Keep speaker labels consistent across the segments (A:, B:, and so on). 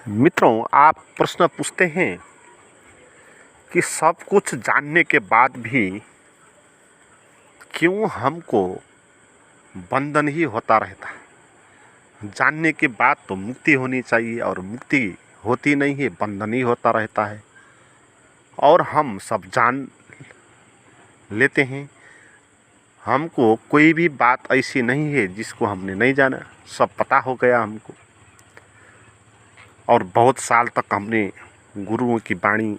A: मित्रों, आप प्रश्न पूछते हैं कि सब कुछ जानने के बाद भी क्यों हमको बंधन ही होता रहता है। जानने के बाद तो मुक्ति होनी चाहिए और मुक्ति होती नहीं है, बंधन ही होता रहता है। और हम सब जान लेते हैं, हमको कोई भी बात ऐसी नहीं है जिसको हमने नहीं जाना, सब पता हो गया हमको। और बहुत साल तक हमने गुरुओं की वाणी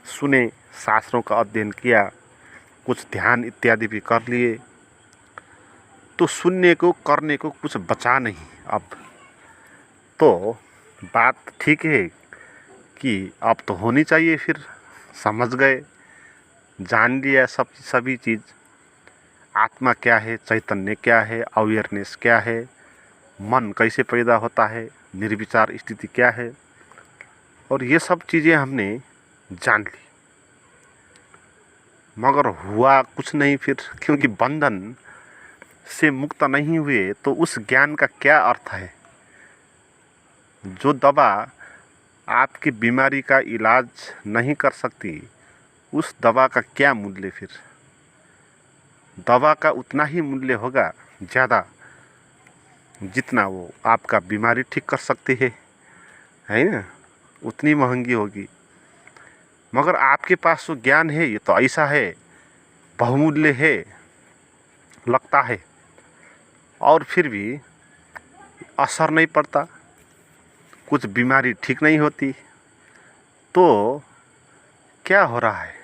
A: सुने, शास्त्रों का अध्ययन किया, कुछ ध्यान इत्यादि भी कर लिए, तो सुनने को करने को कुछ बचा नहीं। अब तो बात ठीक है कि अब तो होनी चाहिए, फिर समझ गए, जान लिया सभी चीज़। आत्मा क्या है, चैतन्य क्या है, अवेयरनेस क्या है, मन कैसे पैदा होता है, निर्विचार स्थिति क्या है, और ये सब चीज़ें हमने जान ली। मगर हुआ कुछ नहीं फिर, क्योंकि बंधन से मुक्त नहीं हुए तो उस ज्ञान का क्या अर्थ है। जो दवा आपकी बीमारी का इलाज नहीं कर सकती, उस दवा का क्या मूल्य फिर। दवा का उतना ही मूल्य होगा ज़्यादा जितना वो आपका बीमारी ठीक कर सकती है ना, उतनी महंगी होगी। मगर आपके पास जो ज्ञान है ये तो ऐसा है, बहुमूल्य है लगता है, और फिर भी असर नहीं पड़ता, कुछ बीमारी ठीक नहीं होती। तो क्या हो रहा है,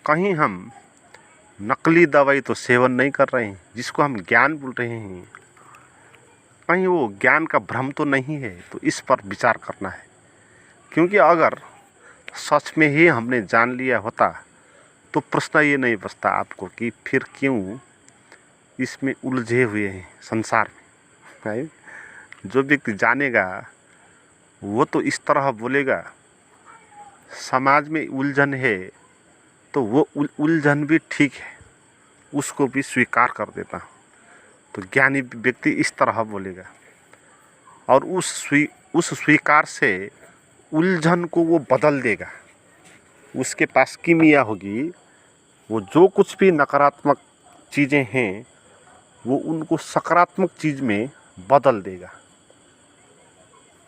A: कहीं हम नकली दवाई तो सेवन नहीं कर रहे हैं, जिसको हम ज्ञान बोल रहे हैं, कहीं वो ज्ञान का भ्रम तो नहीं है। तो इस पर विचार करना है, क्योंकि अगर सच में ही हमने जान लिया होता तो प्रश्न ये नहीं बचता आपको कि फिर क्यों इसमें उलझे हुए हैं संसार में, है। जो व्यक्ति जानेगा वो तो इस तरह बोलेगा, समाज में उलझन है तो वो उलझन भी ठीक है, उसको भी स्वीकार कर देता हूँ। तो ज्ञानी व्यक्ति इस तरह बोलेगा, और उस स्वीकार से उलझन को वो बदल देगा। उसके पास कीमिया होगी, वो जो कुछ भी नकारात्मक चीज़ें हैं वो उनको सकारात्मक चीज़ में बदल देगा।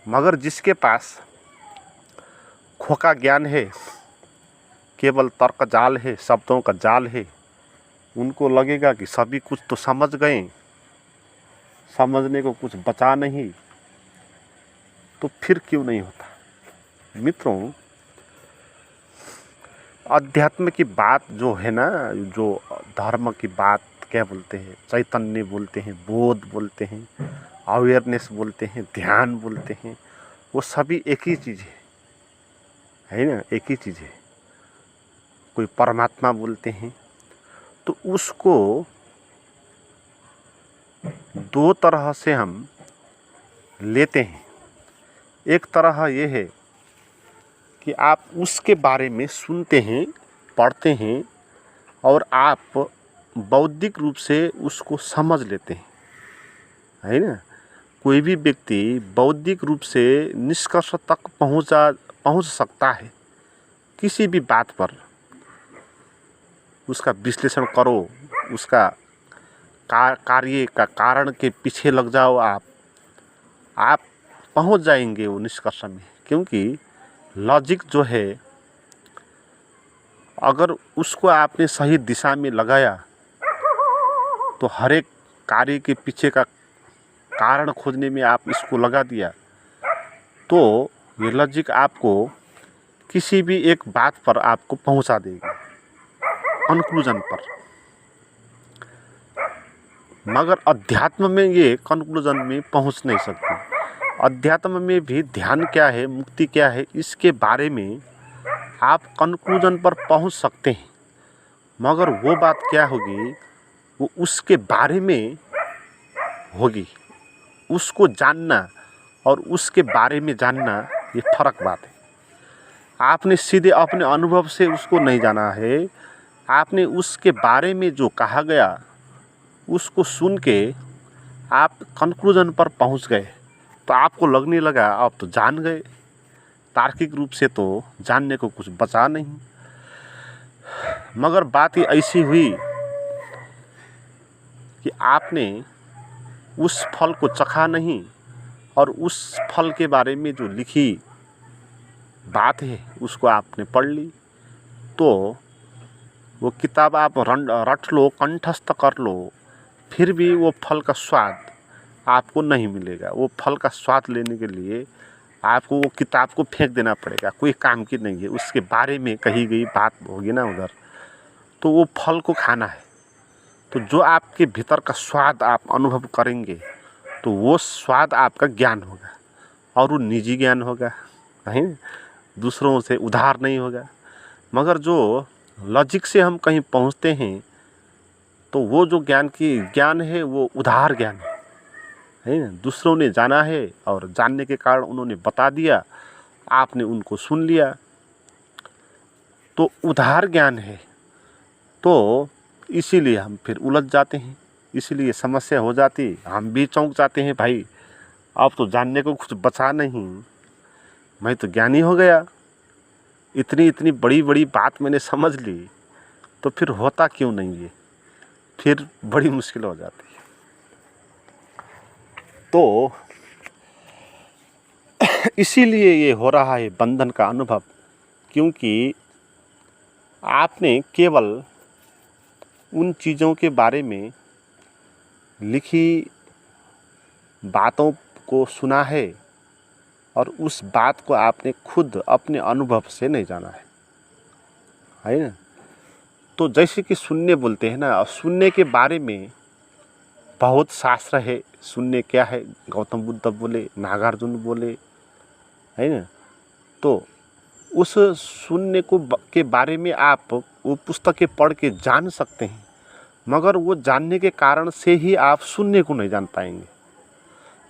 A: मगर जिसके पास खोखा ज्ञान है, केवल तर्क जाल है, शब्दों का जाल है, उनको लगेगा कि सभी कुछ तो समझ गए, समझने को कुछ बचा नहीं, तो फिर क्यों नहीं होता। मित्रों, अध्यात्म की बात जो है ना, जो धर्म की बात क्या बोलते हैं, चैतन्य बोलते हैं, बोध बोलते हैं, अवेयरनेस बोलते हैं, ध्यान बोलते हैं, वो सभी एक ही चीज़ है ना, एक ही चीज़ है। कोई परमात्मा बोलते हैं, तो उसको दो तरह से हम लेते हैं। एक तरह ये है कि आप उसके बारे में सुनते हैं, पढ़ते हैं, और आप बौद्धिक रूप से उसको समझ लेते हैं, है ना। कोई भी व्यक्ति बौद्धिक रूप से निष्कर्ष तक पहुंच सकता है किसी भी बात पर। उसका विश्लेषण करो, उसका कार्य का कारण के पीछे लग जाओ, आप पहुंच जाएंगे वो निष्कर्ष में। क्योंकि लॉजिक जो है, अगर उसको आपने सही दिशा में लगाया तो हर एक कार्य के पीछे का कारण खोजने में आप इसको लगा दिया, तो ये लॉजिक आपको किसी भी एक बात पर आपको पहुंचा देगी, कंक्लूजन पर। मगर अध्यात्म में ये कंक्लूजन में पहुंच नहीं सकती। अध्यात्म में भी ध्यान क्या है, मुक्ति क्या है, इसके बारे में आप कंक्लूजन पर पहुंच सकते हैं। मगर वो बात क्या होगी, वो उसके बारे में होगी। उसको जानना और उसके बारे में जानना ये फ़र्क बात है। आपने सीधे अपने अनुभव से उसको नहीं जाना है, आपने उसके बारे में जो कहा गया उसको सुन के आप कंक्लूजन पर पहुंच गए, तो आपको लगने लगा आप तो जान गए। तार्किक रूप से तो जानने को कुछ बचा नहीं। मगर बात ही ऐसी हुई कि आपने उस फल को चखा नहीं और उस फल के बारे में जो लिखी बात है उसको आपने पढ़ ली, तो वो किताब आप रट लो, कंठस्थ कर लो, फिर भी वो फल का स्वाद आपको नहीं मिलेगा। वो फल का स्वाद लेने के लिए आपको वो किताब को फेंक देना पड़ेगा, कोई काम की नहीं है। उसके बारे में कही गई बात होगी ना उधर, तो वो फल को खाना है। तो जो आपके भीतर का स्वाद आप अनुभव करेंगे तो वो स्वाद आपका ज्ञान होगा, और वो निजी ज्ञान होगा, नहीं दूसरों से उधार नहीं होगा। मगर जो लॉजिक से हम कहीं पहुंचते हैं तो वो जो ज्ञान है वो उधार ज्ञान है ना। दूसरों ने जाना है और जानने के कारण उन्होंने बता दिया, आपने उनको सुन लिया, तो उधार ज्ञान है। तो इसीलिए हम फिर उलझ जाते हैं, इसीलिए समस्या हो जाती, हम भी चौंक जाते हैं, भाई अब तो जानने को कुछ बचा नहीं, मैं तो ज्ञानी हो गया, इतनी इतनी बड़ी बड़ी बात मैंने समझ ली, तो फिर होता क्यों नहीं है, फिर बड़ी मुश्किल हो जाती है। तो इसीलिए ये हो रहा है बंधन का अनुभव, क्योंकि आपने केवल उन चीज़ों के बारे में लिखी बातों को सुना है और उस बात को आपने खुद अपने अनुभव से नहीं जाना है ना। तो जैसे कि शून्य बोलते हैं ना, शून्य के बारे में बहुत शास्त्र है। शून्य क्या है, गौतम बुद्ध बोले, नागार्जुन बोले, है ना। तो उस शून्य के बारे में आप वो पुस्तकें पढ़ के जान सकते हैं, मगर वो जानने के कारण से ही आप शून्य को नहीं जान पाएंगे।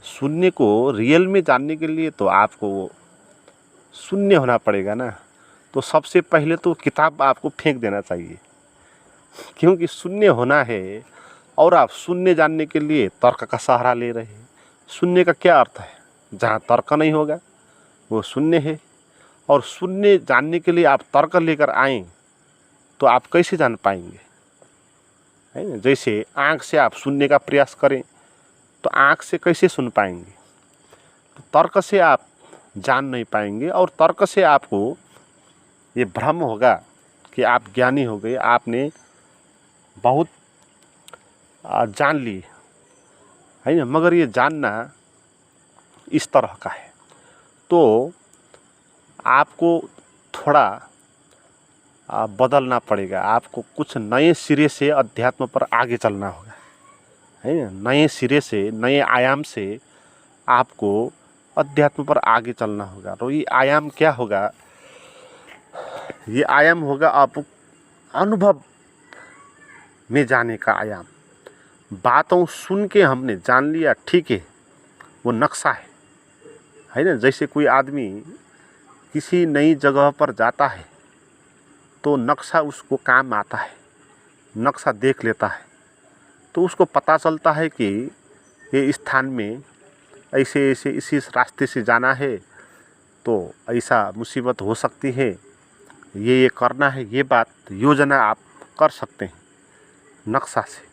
A: शून्य को रियल में जानने के लिए तो आपको वो शून्य होना पड़ेगा ना। तो सबसे पहले तो किताब आपको फेंक देना चाहिए, क्योंकि शून्य होना है और आप शून्य जानने के लिए तर्क का सहारा ले रहे हैं। शून्य का क्या अर्थ है, जहाँ तर्क नहीं होगा वो शून्य है। और शून्य जानने के लिए आप तर्क लेकर आएँ तो आप कैसे जान पाएंगे, है ना। जैसे आँख से आप सुनने का प्रयास करें तो आँख से कैसे सुन पाएंगे, तो तर्क से आप जान नहीं पाएंगे। और तर्क से आपको ये भ्रम होगा कि आप ज्ञानी हो गए, आपने बहुत जान ली, है ना। मगर ये जानना इस तरह का है, तो आपको थोड़ा बदलना पड़ेगा। आपको कुछ नए सिरे से अध्यात्म पर आगे चलना होगा, है ना। नए सिरे से, नए आयाम से आपको अध्यात्म पर आगे चलना होगा। तो ये आयाम क्या होगा, ये आयाम होगा आप अनुभव में जाने का आयाम। बातों सुन के हमने जान लिया, ठीक है, वो नक्शा है ना। जैसे कोई आदमी किसी नई जगह पर जाता है तो नक्शा उसको काम आता है, नक्शा देख लेता है तो उसको पता चलता है कि ये स्थान में ऐसे ऐसे इसी रास्ते से जाना है, तो ऐसा मुसीबत हो सकती है, ये करना है, ये बात योजना आप कर सकते हैं नक्शा से।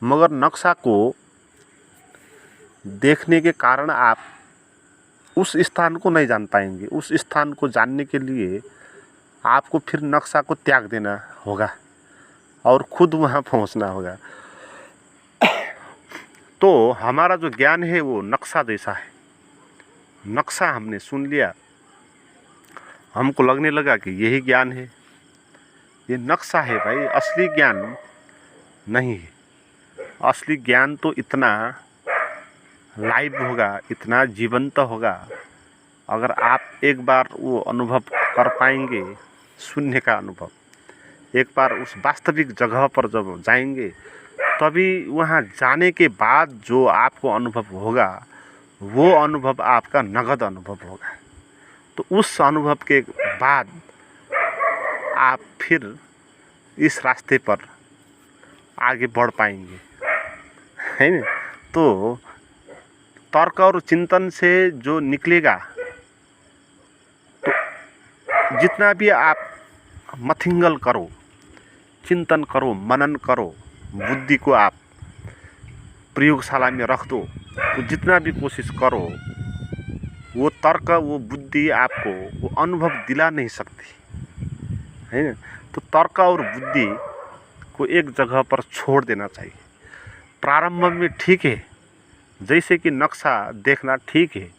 A: मगर नक्शा को देखने के कारण आप उस स्थान को नहीं जान पाएंगे। उस स्थान को जानने के लिए आपको फिर नक्शा को त्याग देना होगा और खुद वहाँ पहुँचना होगा। तो हमारा जो ज्ञान है वो नक्शा जैसा है। नक्शा हमने सुन लिया, हमको लगने लगा कि यही ज्ञान है, ये नक्शा है भाई, असली ज्ञान नहीं है। असली ज्ञान तो इतना लाइव होगा, इतना जीवंत होगा, अगर आप एक बार वो अनुभव कर पाएंगे, शून्य का अनुभव, एक बार उस वास्तविक जगह पर जब जाएंगे तभी वहाँ जाने के बाद जो आपको अनुभव होगा वो अनुभव आपका नगद अनुभव होगा। तो उस अनुभव के बाद आप फिर इस रास्ते पर आगे बढ़ पाएंगे, है ना। तो तर्क और चिंतन से जो निकलेगा, तो जितना भी आप मथिंगल करो, चिंतन करो, मनन करो, बुद्धि को आप प्रयोगशाला में रख दो, तो जितना भी कोशिश करो, वो तर्क, वो बुद्धि आपको वो अनुभव दिला नहीं सकती है ना। तो तर्क और बुद्धि को एक जगह पर छोड़ देना चाहिए। प्रारंभ में ठीक है, जैसे कि नक्शा देखना ठीक है,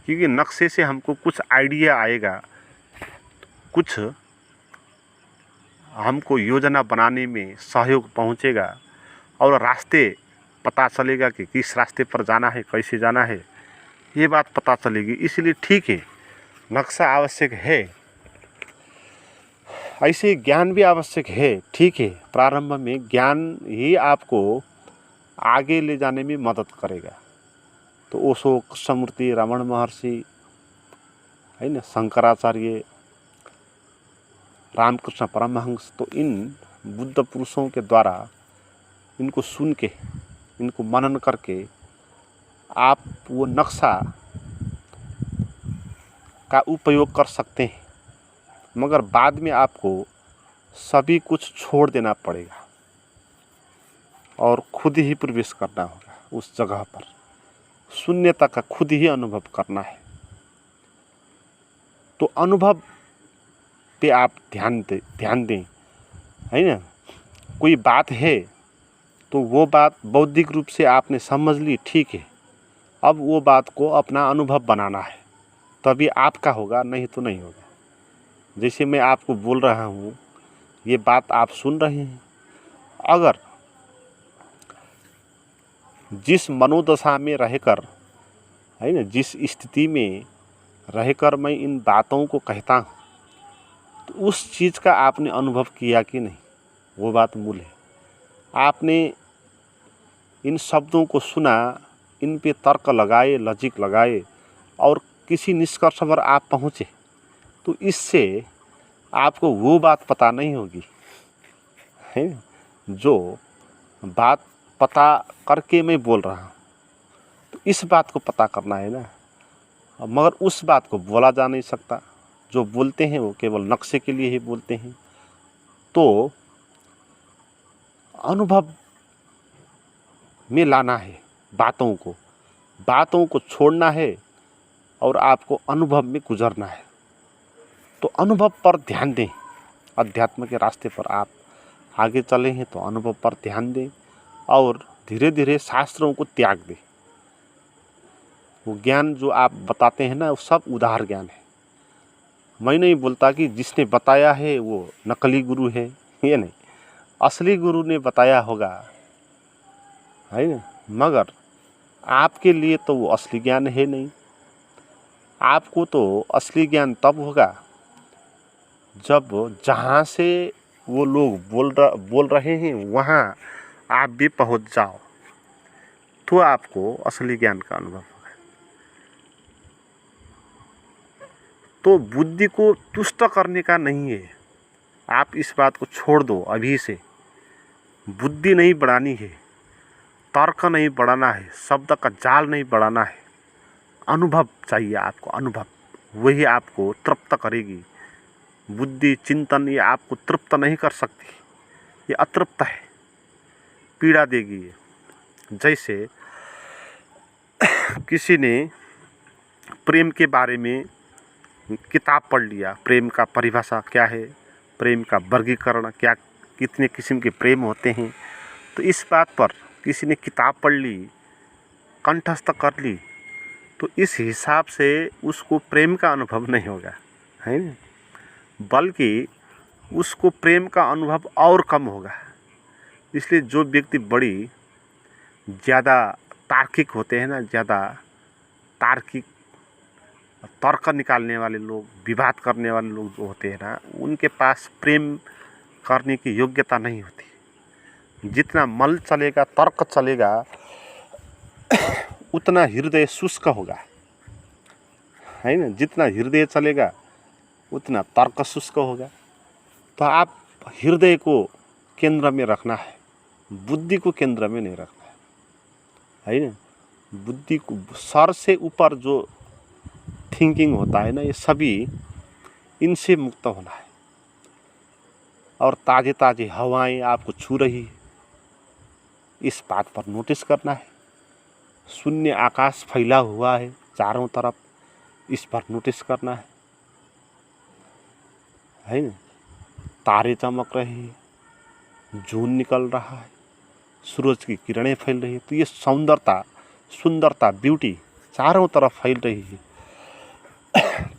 A: क्योंकि नक्शे से हमको कुछ आइडिया आएगा, कुछ हमको योजना बनाने में सहयोग पहुंचेगा और रास्ते पता चलेगा कि किस रास्ते पर जाना है, कैसे जाना है, ये बात पता चलेगी। इसलिए ठीक है, नक्शा आवश्यक है, ऐसे ज्ञान भी आवश्यक है, ठीक है। प्रारंभ में ज्ञान ही आपको आगे ले जाने में मदद करेगा। तो ओशो, कृष्णमूर्ति, रमण महर्षि है ना, शंकराचार्य, रामकृष्ण परमहंस, तो इन बुद्ध पुरुषों के द्वारा इनको सुन के, इनको मनन करके आप वो नक्शा का उपयोग कर सकते हैं, मगर बाद में आपको सभी कुछ छोड़ देना पड़ेगा और खुद ही प्रवेश करना होगा उस जगह पर। शून्यता का खुद ही अनुभव करना है। तो अनुभव पे आप ध्यान दें, है ना। कोई बात है तो वो बात बौद्धिक रूप से आपने समझ ली, ठीक है। अब वो बात को अपना अनुभव बनाना है, तभी आपका होगा, नहीं तो नहीं होगा। जैसे मैं आपको बोल रहा हूँ, ये बात आप सुन रहे हैं, अगर जिस मनोदशा में रहकर, है ना, जिस स्थिति में रहकर मैं इन बातों को कहता हूँ, तो उस चीज़ का आपने अनुभव किया कि नहीं, वो बात मूल है। आपने इन शब्दों को सुना, इन पे तर्क लगाए, लॉजिक लगाए और किसी निष्कर्ष पर आप पहुँचे, तो इससे आपको वो बात पता नहीं होगी, है जो बात पता करके मैं बोल रहा हूँ। तो इस बात को पता करना है ना, मगर उस बात को बोला जा नहीं सकता। जो बोलते हैं वो केवल नक्शे के लिए ही बोलते हैं। तो अनुभव में लाना है बातों को छोड़ना है और आपको अनुभव में गुजरना है। तो अनुभव पर ध्यान दें। अध्यात्म के रास्ते पर आप आगे चले हैं तो अनुभव पर ध्यान दें और धीरे धीरे शास्त्रों को त्याग दें। वो ज्ञान जो आप बताते हैं ना, वो सब उधार ज्ञान है। मैं नहीं बोलता कि जिसने बताया है वो नकली गुरु है, ये नहीं, असली गुरु ने बताया होगा, है ना। मगर आपके लिए तो वो असली ज्ञान है नहीं। आपको तो असली ज्ञान तब होगा जब जहाँ से वो लोग बोल रहे हैं वहाँ आप भी पहुँच जाओ, तो आपको असली ज्ञान का अनुभव होगा। तो बुद्धि को तुष्ट करने का नहीं है, आप इस बात को छोड़ दो अभी से। बुद्धि नहीं बढ़ानी है, तर्क नहीं बढ़ाना है, शब्द का जाल नहीं बढ़ाना है, अनुभव चाहिए आपको। अनुभव वही आपको तृप्त करेगी। बुद्धि, चिंतन ये आपको तृप्त नहीं कर सकती, ये अतृप्त है, पीड़ा देगी ये। जैसे किसी ने प्रेम के बारे में किताब पढ़ लिया, प्रेम का परिभाषा क्या है, प्रेम का वर्गीकरण क्या, कितने किस्म के प्रेम होते हैं, तो इस बात पर किसी ने किताब पढ़ ली, कंठस्थ कर ली, तो इस हिसाब से उसको प्रेम का अनुभव नहीं होगा, है ना, बल्कि उसको प्रेम का अनुभव और कम होगा। इसलिए जो व्यक्ति बड़ी ज़्यादा तार्किक होते हैं ना, ज़्यादा तार्किक तर्क निकालने वाले लोग, विवाद करने वाले लोग जो होते हैं ना, उनके पास प्रेम करने की योग्यता नहीं होती। जितना मल चलेगा, तर्क चलेगा, उतना हृदय शुष्क होगा, है ना। जितना हृदय चलेगा उतना तर्क शुष्क होगा। तो आप हृदय को केंद्र में रखना है, बुद्धि को केंद्र में नहीं रखना है ना। बुद्धि को सर से ऊपर जो थिंकिंग होता है ना, ये सभी इनसे मुक्त होना है। और ताज़े ताज़े हवाएं आपको छू रही है, इस बात पर नोटिस करना है। शून्य आकाश फैला हुआ है चारों तरफ, इस पर नोटिस करना है ना। तारे चमक रहे हैं, जून निकल रहा है, सूरज की किरणें फैल रही है। तो ये सौंदर्यता, सुंदरता, ब्यूटी चारों तरफ फैल रही है।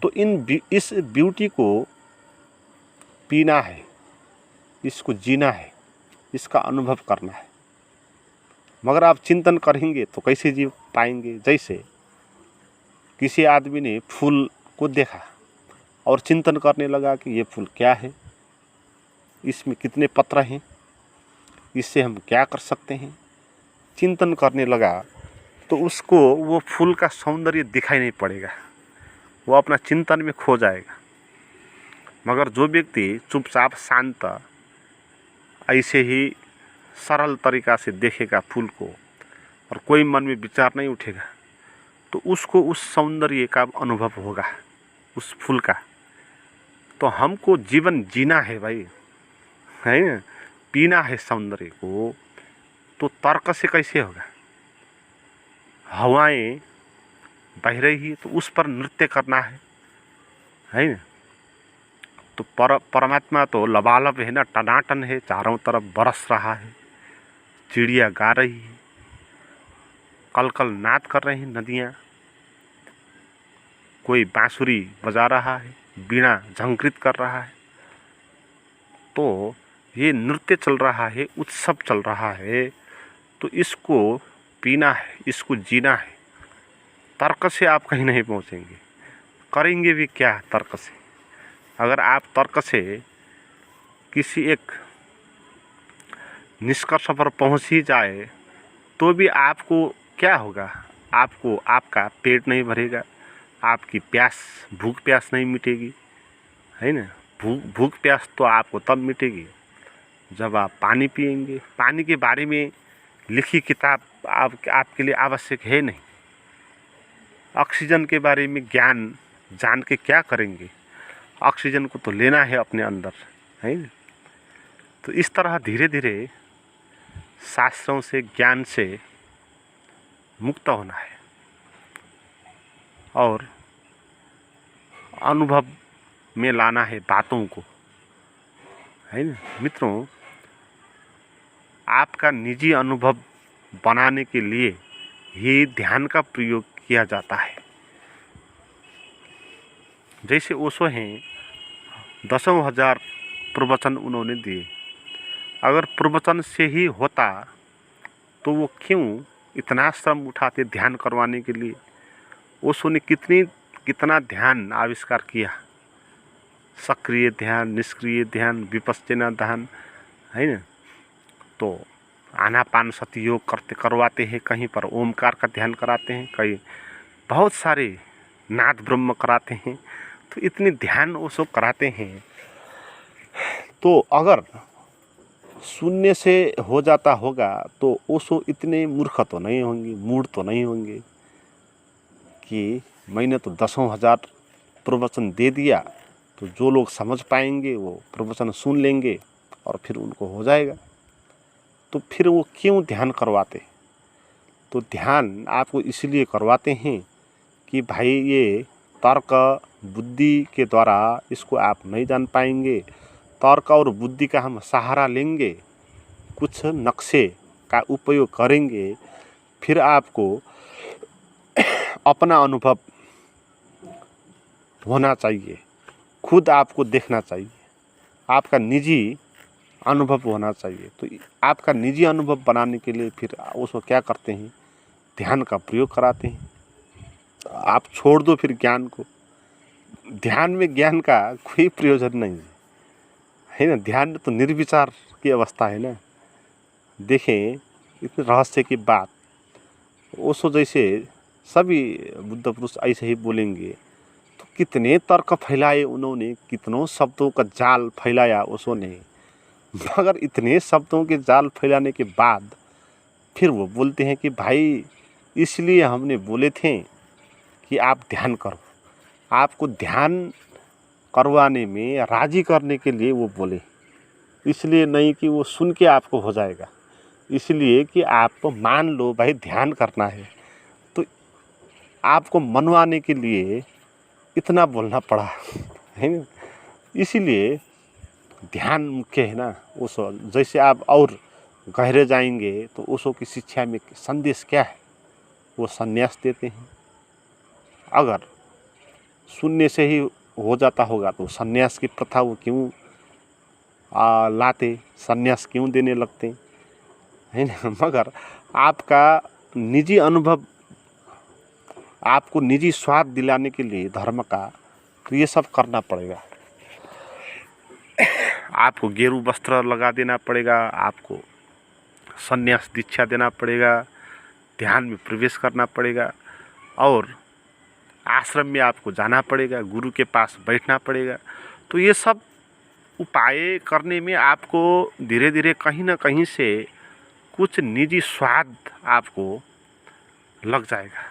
A: तो इस ब्यूटी को पीना है, इसको जीना है, इसका अनुभव करना है। मगर आप चिंतन करेंगे तो कैसे जी पाएंगे? जैसे किसी आदमी ने फूल को देखा और चिंतन करने लगा कि ये फूल क्या है, इसमें कितने पत्र हैं, इससे हम क्या कर सकते हैं। चिंतन करने लगा तो उसको वो फूल का सौंदर्य दिखाई नहीं पड़ेगा, वो अपना चिंतन में खो जाएगा। मगर जो व्यक्ति चुपचाप शांत ऐसे ही सरल तरीका से देखेगा फूल को और कोई मन में विचार नहीं उठेगा, तो उसको उस सौंदर्य का अनुभव होगा, उस फूल का। तो हमको जीवन जीना है भाई, है ना, पीना है सौंदर्य को। तो तर्क से कैसे होगा? हवाएं बह रही है तो उस पर नृत्य करना है ना। तो परमात्मा तो लबालब है ना, टनाटन है, चारों तरफ बरस रहा है, चिड़िया गा रही है, कल कल नाद कर रही हैं नदियाँ, कोई बांसुरी बजा रहा है, बीड़ा झंकृत कर रहा है। तो ये नृत्य चल रहा है, उत्सव चल रहा है। तो इसको पीना है, इसको जीना है। तर्क से आप कहीं नहीं पहुँचेंगे, करेंगे भी क्या तर्क से? अगर आप तर्क से किसी एक निष्कर्ष पर पहुँच ही जाए तो भी आपको क्या होगा? आपको आपका पेट नहीं भरेगा, आपकी प्यास, भूख प्यास नहीं मिटेगी, है ना। भूख प्यास तो आपको तब मिटेगी जब आप पानी पिएंगे। पानी के बारे में लिखी किताब आपके लिए आवश्यक है नहीं। ऑक्सीजन के बारे में ज्ञान जान के क्या करेंगे? ऑक्सीजन को तो लेना है अपने अंदर, है ना। तो इस तरह धीरे धीरे शास्त्रों से, ज्ञान से मुक्त होना है और अनुभव में लाना है बातों को, है ना। मित्रों, आपका निजी अनुभव बनाने के लिए ही ध्यान का प्रयोग किया जाता है। जैसे ओशो हैं, 10,000 प्रवचन उन्होंने दिए। अगर प्रवचन से ही होता तो वो क्यों इतना श्रम उठाते ध्यान करवाने के लिए? ओशो ने कितना ध्यान आविष्कार किया, सक्रिय ध्यान, निष्क्रिय ध्यान, विपश्यना ध्यान, है ना। तो आनापानसति योग करवाते हैं, कहीं पर ओमकार का ध्यान कराते हैं, कहीं बहुत सारे नाद ब्रह्म कराते हैं। तो इतने ध्यान वो सब कराते हैं। तो अगर शून्य से हो जाता होगा तो ओशो इतने मूर्ख तो नहीं होंगे, मूढ़ तो नहीं होंगे कि मैंने तो 10,000 प्रवचन दे दिया तो जो लोग समझ पाएंगे वो प्रवचन सुन लेंगे और फिर उनको हो जाएगा। तो फिर वो क्यों ध्यान करवाते? तो ध्यान आपको इसलिए करवाते हैं कि भाई ये तर्क बुद्धि के द्वारा इसको आप नहीं जान पाएंगे। तर्क और बुद्धि का हम सहारा लेंगे, कुछ नक्शे का उपयोग करेंगे, फिर आपको अपना अनुभव होना चाहिए, खुद आपको देखना चाहिए, आपका निजी अनुभव होना चाहिए। तो आपका निजी अनुभव बनाने के लिए फिर उसको क्या करते हैं? ध्यान का प्रयोग कराते हैं। आप छोड़ दो फिर ज्ञान को, ध्यान में ज्ञान का कोई प्रयोजन नहीं है ना। ध्यान तो निर्विचार की अवस्था है ना। देखें, इतने रहस्य की बात ओशो जैसे सभी बुद्ध पुरुष ऐसे ही बोलेंगे तो कितने तर्क फैलाए उन्होंने, कितनों शब्दों का जाल फैलाया ओशो ने। मगर इतने शब्दों के जाल फैलाने के बाद फिर वो बोलते हैं कि भाई इसलिए हमने बोले थे कि आप ध्यान करो। आपको ध्यान करवाने में राज़ी करने के लिए वो बोले, इसलिए नहीं कि वो सुन के आपको हो जाएगा, इसलिए कि आप मान लो भाई ध्यान करना है, तो आपको मनवाने के लिए इतना बोलना पड़ा है ना। इसीलिए ध्यान मुख्य है ना। उस जैसे आप और गहरे जाएंगे तो ओशो की शिक्षा में संदेश क्या है, वो संन्यास देते हैं। अगर शून्य से ही हो जाता होगा तो संन्यास की प्रथा वो क्यों लाते, संन्यास क्यों देने लगते है ना। मगर आपका निजी अनुभव, आपको निजी स्वाद दिलाने के लिए धर्म का तो ये सब करना पड़ेगा। आपको गेरू वस्त्र लगा देना पड़ेगा, आपको संन्यास दीक्षा देना पड़ेगा, ध्यान में प्रवेश करना पड़ेगा और आश्रम में आपको जाना पड़ेगा, गुरु के पास बैठना पड़ेगा। तो ये सब उपाय करने में आपको धीरे धीरे कहीं ना कहीं से कुछ निजी स्वाद आपको लग जाएगा।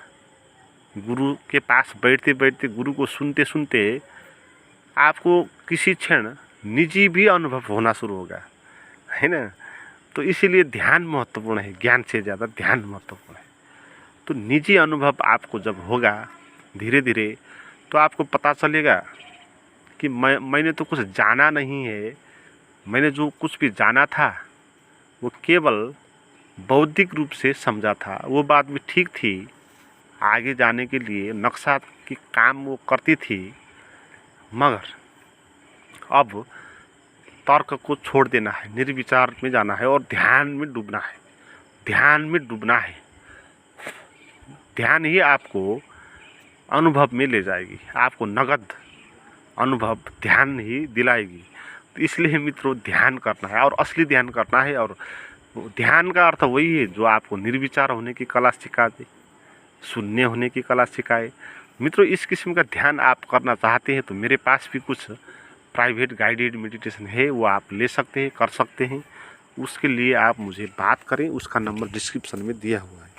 A: गुरु के पास बैठते बैठते, गुरु को सुनते सुनते आपको किसी क्षण निजी भी अनुभव होना शुरू होगा, है ना। तो इसीलिए ध्यान महत्वपूर्ण है, ज्ञान से ज़्यादा ध्यान महत्वपूर्ण है। तो निजी अनुभव आपको जब होगा धीरे धीरे, तो आपको पता चलेगा कि मैंने तो कुछ जाना नहीं है, मैंने जो कुछ भी जाना था वो केवल बौद्धिक रूप से समझा था, वो बात भी ठीक थी, आगे जाने के लिए नक्शा की काम वो करती थी, मगर अब तर्क को छोड़ देना है, निर्विचार में जाना है और ध्यान में डूबना है। ध्यान में डूबना है, ध्यान ही आपको अनुभव में ले जाएगी, आपको नगद अनुभव ध्यान ही दिलाएगी। तो इसलिए मित्रों ध्यान करना है और असली ध्यान करना है। और ध्यान का अर्थ वही है जो आपको निर्विचार होने की कला सिखा दे, शून्य होने की कला सिखाए। मित्रों इस किस्म का ध्यान आप करना चाहते हैं तो मेरे पास भी कुछ प्राइवेट गाइडेड मेडिटेशन है, वो आप ले सकते हैं, कर सकते हैं। उसके लिए आप मुझे बात करें, उसका नंबर डिस्क्रिप्शन में दिया हुआ है।